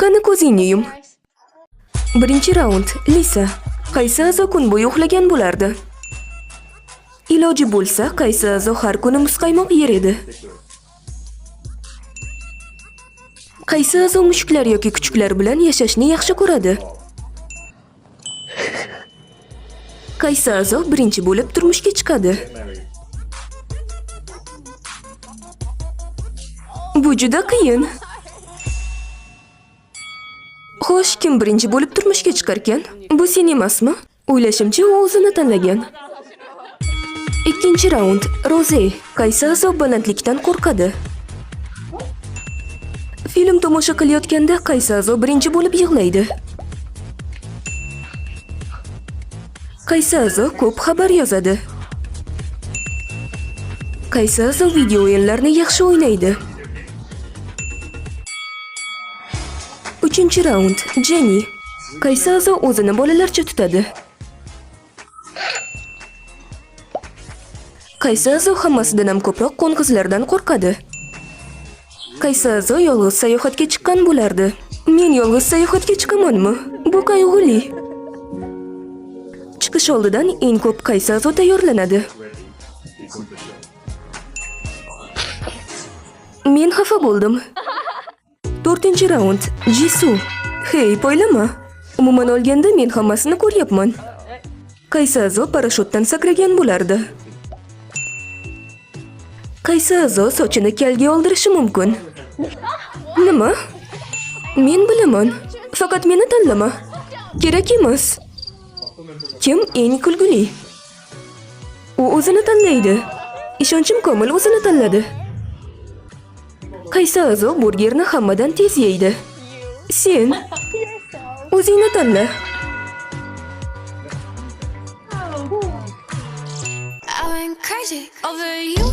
Qani ko'zingni yum. Birinchi raund. Lisa. Qaysi a'zo kun bo'yi uxlagan bo'lardi? Iloji bo'lsa, qaysi a'zo har kuni muzqaymoq yer edi? Qaysi a'zo mushuklar yoki kuchuklar bilan yashashni yaxshi ko'radi? Qaysi a'zo birinchi bo'lib turmushga chiqadi? Bu juda qiyin. Xo'sh, kim birinchi bo'lib turmushga chiqarkan? Bu sen emasmi? O'ylashimcha, u o'zini tanlagan. Ikkinchi raund. Roze. Qaysi a'zo balandlikdan qo'rqadi? Film tomosha qilayotganda qaysi a'zo birinchi bo'lib yig'laydi? Qaysi a'zo ko'p xabar yozadi? Qaysi a'zo video o'yinlarni yaxshi o'ynaydi? Uchinchi raund. Jenny. Qaysi a'zo o'zini bolalarcha tutadi? Qaysi a'zo hammasidan ham ko'proq qo'ng'izlardan qo'rqadi? Qaysi a'zo yolg'iz sayohatga chiqqan bo'lardi? Men yolg'iz sayohatga chiqamanmi? Bu qayg'uli. Chiqish oldidan eng ko'p qaysi a'zo tayyorlanadi? Men xafa bo'ldim. To'rtinchi raund. Jisoo. Hey, poylama. Umuman olganda men hammasini ko'ryapman. Qaysi a'zo parashyutdan sakragan bo'lardi? Qaysi a'zo sochini kalga oldirishi mumkin? Nima? Men bilaman. Faqat meni tanlama. Kerak emas. Kim eng kulguli? U o'zini tanlaydi. Ishonchim komil o'zini tanladi. Qaysi a'zo burgerni hammadan tez yeydi? Sen. O'zingni tanla. I went crazy over you.